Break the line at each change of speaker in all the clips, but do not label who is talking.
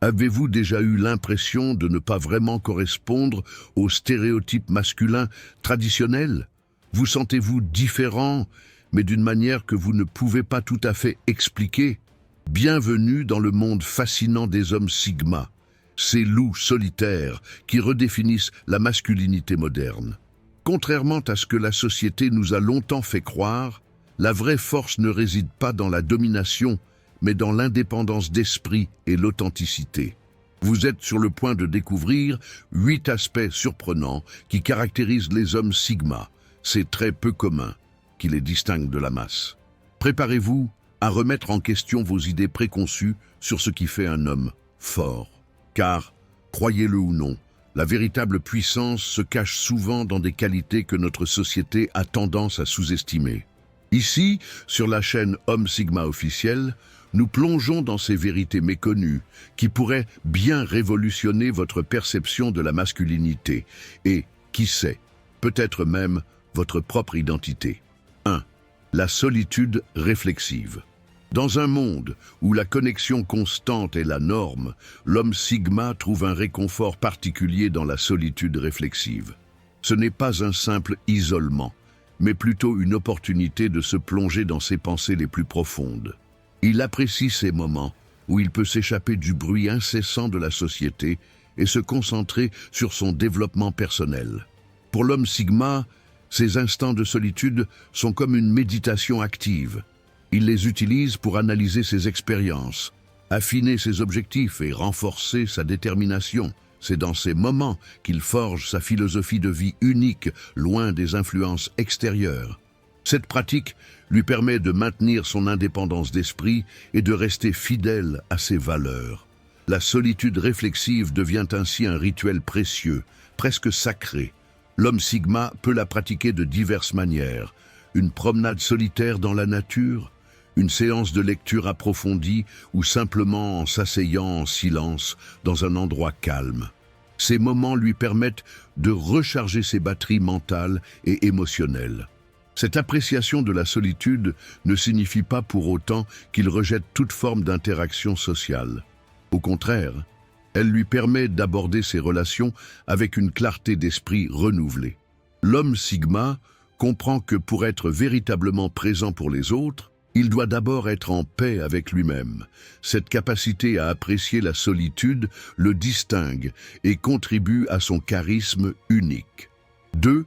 Avez-vous déjà eu l'impression de ne pas vraiment correspondre aux stéréotypes masculins traditionnels? Vous sentez-vous différent, mais d'une manière que vous ne pouvez pas tout à fait expliquer? Bienvenue dans le monde fascinant des hommes Sigma, ces loups solitaires qui redéfinissent la masculinité moderne. Contrairement à ce que la société nous a longtemps fait croire, la vraie force ne réside pas dans la domination, mais dans l'indépendance d'esprit et l'authenticité. Vous êtes sur le point de découvrir 8 aspects surprenants qui caractérisent les hommes Sigma, ces traits peu communs qui les distinguent de la masse. Préparez-vous à remettre en question vos idées préconçues sur ce qui fait un homme fort. Car, croyez-le ou non, la véritable puissance se cache souvent dans des qualités que notre société a tendance à sous-estimer. Ici, sur la chaîne Homme Sigma officielle, nous plongeons dans ces vérités méconnues qui pourraient bien révolutionner votre perception de la masculinité et, qui sait, peut-être même votre propre identité. 1. La solitude réflexive. Dans un monde où la connexion constante est la norme, l'homme Sigma trouve un réconfort particulier dans la solitude réflexive. Ce n'est pas un simple isolement, mais plutôt une opportunité de se plonger dans ses pensées les plus profondes. Il apprécie ces moments où il peut s'échapper du bruit incessant de la société et se concentrer sur son développement personnel. Pour l'homme Sigma, ces instants de solitude sont comme une méditation active. Il les utilise pour analyser ses expériences, affiner ses objectifs et renforcer sa détermination. C'est dans ces moments qu'il forge sa philosophie de vie unique, loin des influences extérieures. Cette pratique lui permet de maintenir son indépendance d'esprit et de rester fidèle à ses valeurs. La solitude réflexive devient ainsi un rituel précieux, presque sacré. L'homme Sigma peut la pratiquer de diverses manières. Une promenade solitaire dans la nature, une séance de lecture approfondie ou simplement en s'asseyant en silence dans un endroit calme. Ces moments lui permettent de recharger ses batteries mentales et émotionnelles. Cette appréciation de la solitude ne signifie pas pour autant qu'il rejette toute forme d'interaction sociale. Au contraire, elle lui permet d'aborder ses relations avec une clarté d'esprit renouvelée. L'homme Sigma comprend que pour être véritablement présent pour les autres, il doit d'abord être en paix avec lui-même. Cette capacité à apprécier la solitude le distingue et contribue à son charisme unique. 2.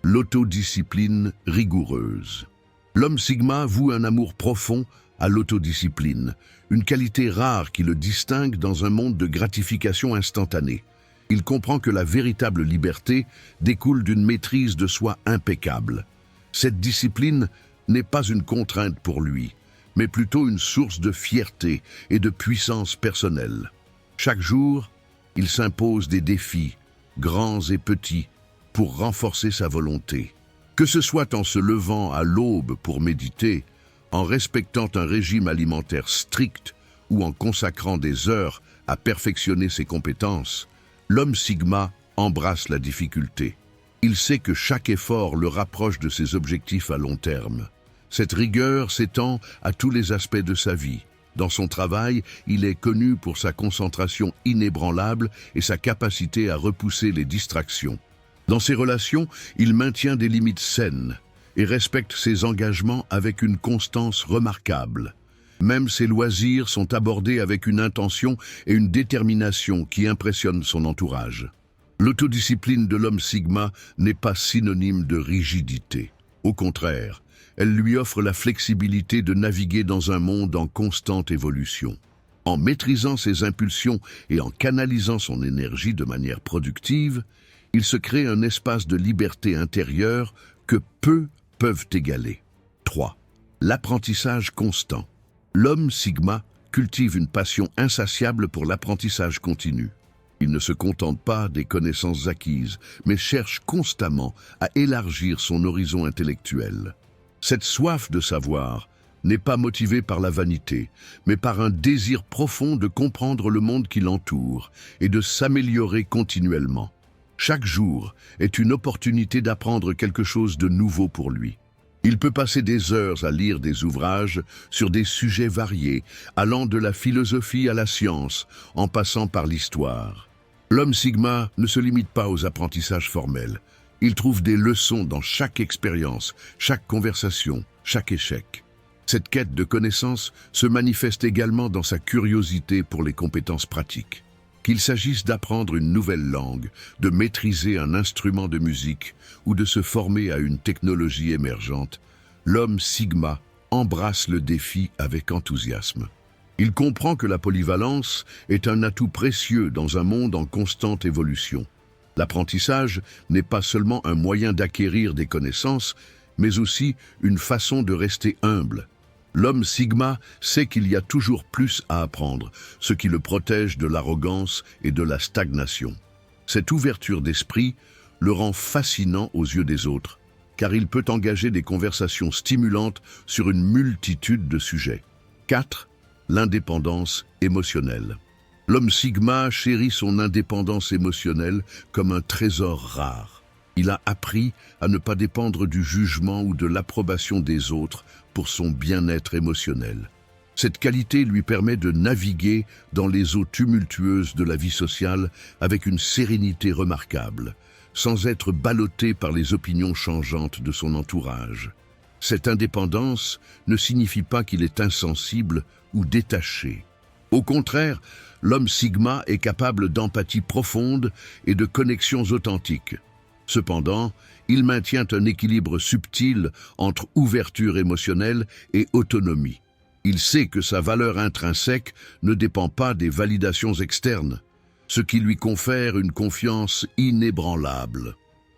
L'autodiscipline rigoureuse. L'homme Sigma voue un amour profond à l'autodiscipline, une qualité rare qui le distingue dans un monde de gratification instantanée. Il comprend que la véritable liberté découle d'une maîtrise de soi impeccable. Cette discipline n'est pas une contrainte pour lui, mais plutôt une source de fierté et de puissance personnelle. Chaque jour, il s'impose des défis, grands et petits, pour renforcer sa volonté. Que ce soit en se levant à l'aube pour méditer, en respectant un régime alimentaire strict ou en consacrant des heures à perfectionner ses compétences, l'homme Sigma embrasse la difficulté. Il sait que chaque effort le rapproche de ses objectifs à long terme. Cette rigueur s'étend à tous les aspects de sa vie. Dans son travail, il est connu pour sa concentration inébranlable et sa capacité à repousser les distractions. Dans ses relations, il maintient des limites saines et respecte ses engagements avec une constance remarquable. Même ses loisirs sont abordés avec une intention et une détermination qui impressionnent son entourage. L'autodiscipline de l'homme Sigma n'est pas synonyme de rigidité. Au contraire, elle lui offre la flexibilité de naviguer dans un monde en constante évolution. En maîtrisant ses impulsions et en canalisant son énergie de manière productive, il se crée un espace de liberté intérieure que peu peuvent égaler. 3. L'apprentissage constant. L'homme Sigma cultive une passion insatiable pour l'apprentissage continu. Il ne se contente pas des connaissances acquises, mais cherche constamment à élargir son horizon intellectuel. Cette soif de savoir n'est pas motivée par la vanité, mais par un désir profond de comprendre le monde qui l'entoure et de s'améliorer continuellement. Chaque jour est une opportunité d'apprendre quelque chose de nouveau pour lui. Il peut passer des heures à lire des ouvrages sur des sujets variés, allant de la philosophie à la science, en passant par l'histoire. L'homme Sigma ne se limite pas aux apprentissages formels. Il trouve des leçons dans chaque expérience, chaque conversation, chaque échec. Cette quête de connaissances se manifeste également dans sa curiosité pour les compétences pratiques. Qu'il s'agisse d'apprendre une nouvelle langue, de maîtriser un instrument de musique ou de se former à une technologie émergente, l'homme Sigma embrasse le défi avec enthousiasme. Il comprend que la polyvalence est un atout précieux dans un monde en constante évolution. L'apprentissage n'est pas seulement un moyen d'acquérir des connaissances, mais aussi une façon de rester humble. L'homme Sigma sait qu'il y a toujours plus à apprendre, ce qui le protège de l'arrogance et de la stagnation. Cette ouverture d'esprit le rend fascinant aux yeux des autres, car il peut engager des conversations stimulantes sur une multitude de sujets. 4. L'indépendance émotionnelle. L'homme Sigma chérit son indépendance émotionnelle comme un trésor rare. Il a appris à ne pas dépendre du jugement ou de l'approbation des autres pour son bien-être émotionnel. Cette qualité lui permet de naviguer dans les eaux tumultueuses de la vie sociale avec une sérénité remarquable, sans être ballotté par les opinions changeantes de son entourage. Cette indépendance ne signifie pas qu'il est insensible ou détaché. Au contraire, l'homme Sigma est capable d'empathie profonde et de connexions authentiques. Cependant, il maintient un équilibre subtil entre ouverture émotionnelle et autonomie. Il sait que sa valeur intrinsèque ne dépend pas des validations externes, ce qui lui confère une confiance inébranlable.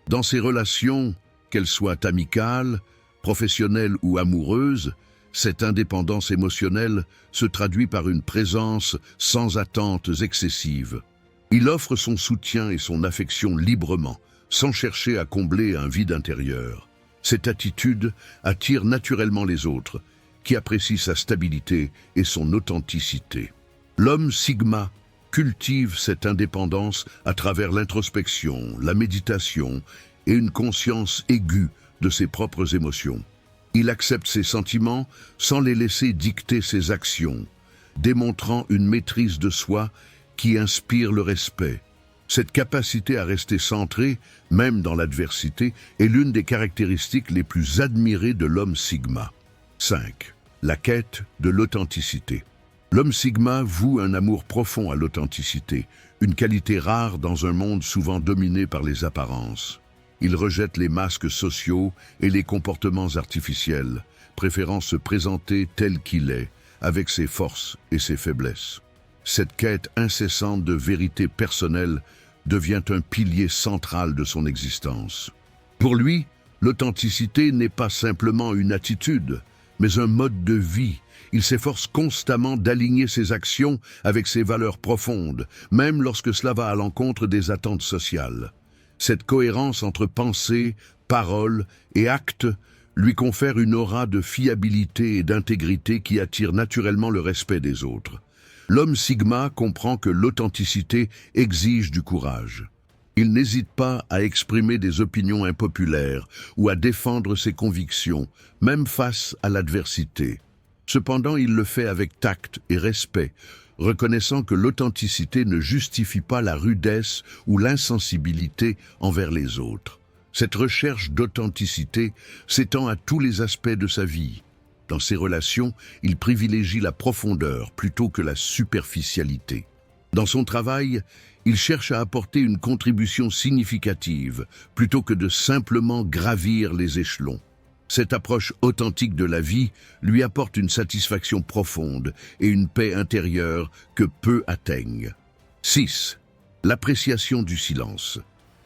Dans ses relations, qu'elles soient amicales, professionnelles ou amoureuses, cette indépendance émotionnelle se traduit par une présence sans attentes excessives. Il offre son soutien et son affection librement, sans chercher à combler un vide intérieur. Cette attitude attire naturellement les autres, qui apprécient sa stabilité et son authenticité. L'homme Sigma cultive cette indépendance à travers l'introspection, la méditation et une conscience aiguë de ses propres émotions. Il accepte ses sentiments sans les laisser dicter ses actions, démontrant une maîtrise de soi qui inspire le respect. Cette capacité à rester centré, même dans l'adversité, est l'une des caractéristiques les plus admirées de l'homme Sigma. 5. La quête de l'authenticité. L'homme Sigma voue un amour profond à l'authenticité, une qualité rare dans un monde souvent dominé par les apparences. Il rejette les masques sociaux et les comportements artificiels, préférant se présenter tel qu'il est, avec ses forces et ses faiblesses. Cette quête incessante de vérité personnelle devient un pilier central de son existence. Pour lui, l'authenticité n'est pas simplement une attitude, mais un mode de vie. Il s'efforce constamment d'aligner ses actions avec ses valeurs profondes, même lorsque cela va à l'encontre des attentes sociales. Cette cohérence entre pensée, parole et acte lui confère une aura de fiabilité et d'intégrité qui attire naturellement le respect des autres. L'homme Sigma comprend que l'authenticité exige du courage. Il n'hésite pas à exprimer des opinions impopulaires ou à défendre ses convictions, même face à l'adversité. Cependant, il le fait avec tact et respect, reconnaissant que l'authenticité ne justifie pas la rudesse ou l'insensibilité envers les autres. Cette recherche d'authenticité s'étend à tous les aspects de sa vie. Dans ses relations, il privilégie la profondeur plutôt que la superficialité. Dans son travail, il cherche à apporter une contribution significative plutôt que de simplement gravir les échelons. Cette approche authentique de la vie lui apporte une satisfaction profonde et une paix intérieure que peu atteignent. 6. L'appréciation du silence.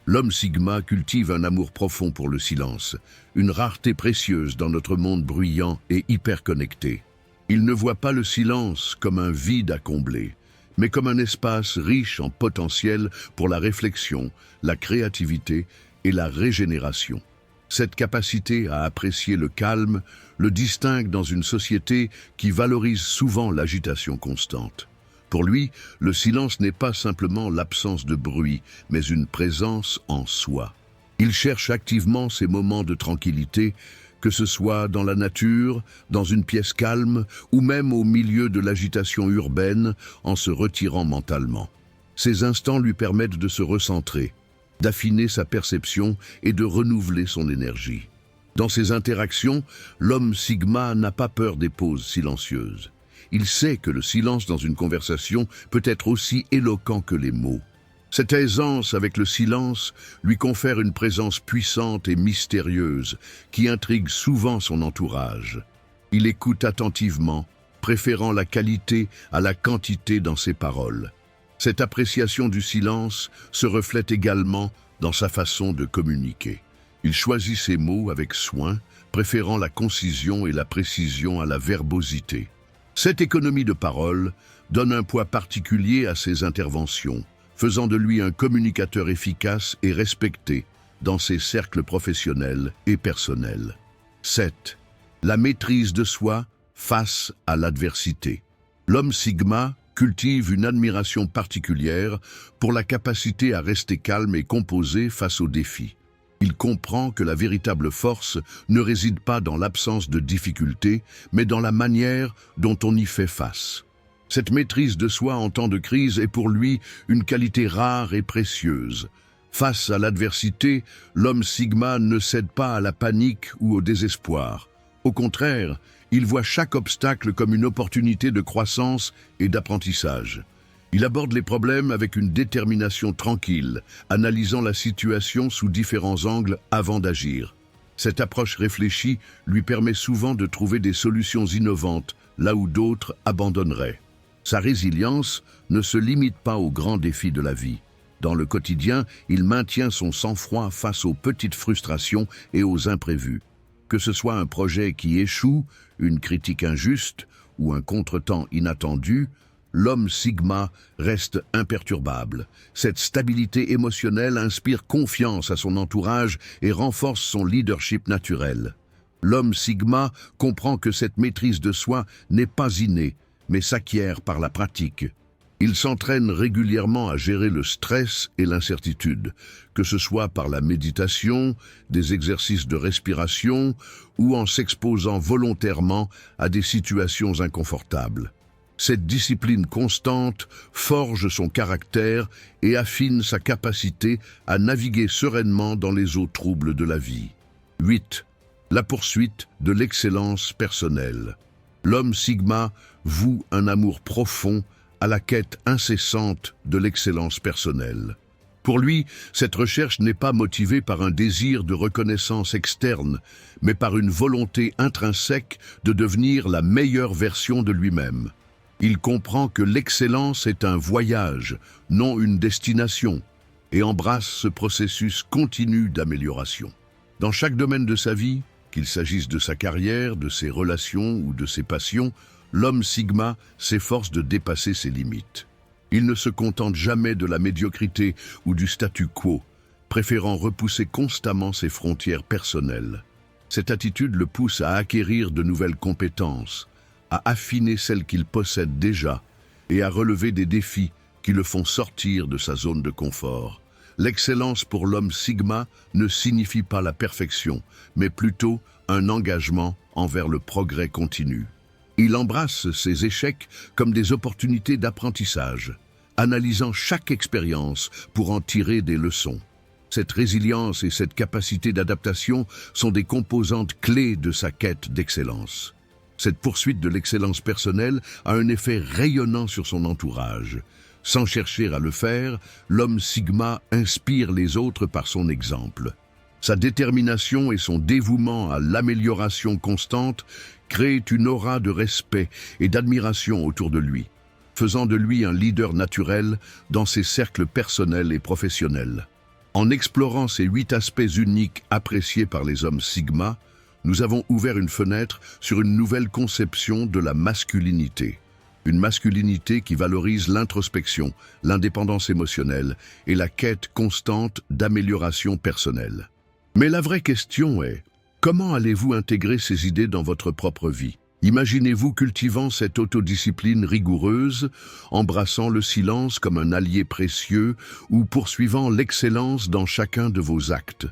L'homme Sigma cultive un amour profond pour le silence, une rareté précieuse dans notre monde bruyant et hyperconnecté. Il ne voit pas le silence comme un vide à combler, mais comme un espace riche en potentiel pour la réflexion, la créativité et la régénération. Cette capacité à apprécier le calme le distingue dans une société qui valorise souvent l'agitation constante. Pour lui, le silence n'est pas simplement l'absence de bruit, mais une présence en soi. Il cherche activement ces moments de tranquillité que ce soit dans la nature, dans une pièce calme ou même au milieu de l'agitation urbaine en se retirant mentalement. Ces instants lui permettent de se recentrer, d'affiner sa perception et de renouveler son énergie. Dans ces interactions, l'homme Sigma n'a pas peur des pauses silencieuses. Il sait que le silence dans une conversation peut être aussi éloquent que les mots. Cette aisance avec le silence lui confère une présence puissante et mystérieuse qui intrigue souvent son entourage. Il écoute attentivement, préférant la qualité à la quantité dans ses paroles. Cette appréciation du silence se reflète également dans sa façon de communiquer. Il choisit ses mots avec soin, préférant la concision et la précision à la verbosité. Cette économie de parole donne un poids particulier à ses interventions, faisant de lui un communicateur efficace et respecté dans ses cercles professionnels et personnels. 7. La maîtrise de soi face à l'adversité. L'homme Sigma cultive une admiration particulière pour la capacité à rester calme et composé face aux défis. Il comprend que la véritable force ne réside pas dans l'absence de difficultés, mais dans la manière dont on y fait face. Cette maîtrise de soi en temps de crise est pour lui une qualité rare et précieuse. Face à l'adversité, l'homme Sigma ne cède pas à la panique ou au désespoir. Au contraire, il voit chaque obstacle comme une opportunité de croissance et d'apprentissage. Il aborde les problèmes avec une détermination tranquille, analysant la situation sous différents angles avant d'agir. Cette approche réfléchie lui permet souvent de trouver des solutions innovantes là où d'autres abandonneraient. Sa résilience ne se limite pas aux grands défis de la vie. Dans le quotidien, il maintient son sang-froid face aux petites frustrations et aux imprévus. Que ce soit un projet qui échoue, une critique injuste ou un contretemps inattendu, l'homme Sigma reste imperturbable. Cette stabilité émotionnelle inspire confiance à son entourage et renforce son leadership naturel. L'homme Sigma comprend que cette maîtrise de soi n'est pas innée, mais s'acquiert par la pratique. Il s'entraîne régulièrement à gérer le stress et l'incertitude, que ce soit par la méditation, des exercices de respiration ou en s'exposant volontairement à des situations inconfortables. Cette discipline constante forge son caractère et affine sa capacité à naviguer sereinement dans les eaux troubles de la vie. 8. La poursuite de l'excellence personnelle. L'homme Sigma voue un amour profond à la quête incessante de l'excellence personnelle. Pour lui, cette recherche n'est pas motivée par un désir de reconnaissance externe, mais par une volonté intrinsèque de devenir la meilleure version de lui-même. Il comprend que l'excellence est un voyage, non une destination, et embrasse ce processus continu d'amélioration. Dans chaque domaine de sa vie, qu'il s'agisse de sa carrière, de ses relations ou de ses passions, l'homme Sigma s'efforce de dépasser ses limites. Il ne se contente jamais de la médiocrité ou du statu quo, préférant repousser constamment ses frontières personnelles. Cette attitude le pousse à acquérir de nouvelles compétences, à affiner celles qu'il possède déjà et à relever des défis qui le font sortir de sa zone de confort. L'excellence pour l'homme Sigma ne signifie pas la perfection, mais plutôt un engagement envers le progrès continu. Il embrasse ses échecs comme des opportunités d'apprentissage, analysant chaque expérience pour en tirer des leçons. Cette résilience et cette capacité d'adaptation sont des composantes clés de sa quête d'excellence. Cette poursuite de l'excellence personnelle a un effet rayonnant sur son entourage. Sans chercher à le faire, l'homme Sigma inspire les autres par son exemple. Sa détermination et son dévouement à l'amélioration constante créent une aura de respect et d'admiration autour de lui, faisant de lui un leader naturel dans ses cercles personnels et professionnels. En explorant ces 8 aspects uniques appréciés par les hommes Sigma, nous avons ouvert une fenêtre sur une nouvelle conception de la masculinité. Une masculinité qui valorise l'introspection, l'indépendance émotionnelle et la quête constante d'amélioration personnelle. Mais la vraie question est, comment allez-vous intégrer ces idées dans votre propre vie? Imaginez-vous cultivant cette autodiscipline rigoureuse, embrassant le silence comme un allié précieux ou poursuivant l'excellence dans chacun de vos actes.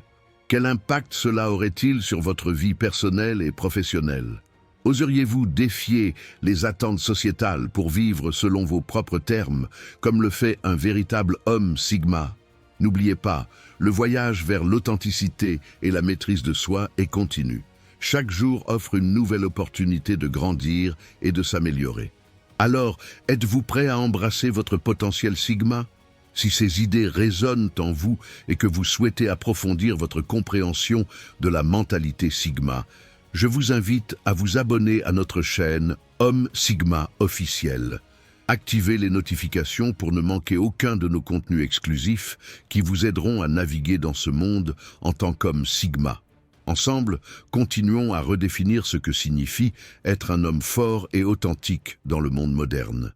Quel impact cela aurait-il sur votre vie personnelle et professionnelle? Oseriez-vous défier les attentes sociétales pour vivre selon vos propres termes, comme le fait un véritable homme Sigma? N'oubliez pas, le voyage vers l'authenticité et la maîtrise de soi est continu. Chaque jour offre une nouvelle opportunité de grandir et de s'améliorer. Alors, êtes-vous prêt à embrasser votre potentiel Sigma? Si ces idées résonnent en vous et que vous souhaitez approfondir votre compréhension de la mentalité Sigma, je vous invite à vous abonner à notre chaîne Homme Sigma officiel. Activez les notifications pour ne manquer aucun de nos contenus exclusifs qui vous aideront à naviguer dans ce monde en tant qu'homme Sigma. Ensemble, continuons à redéfinir ce que signifie être un homme fort et authentique dans le monde moderne.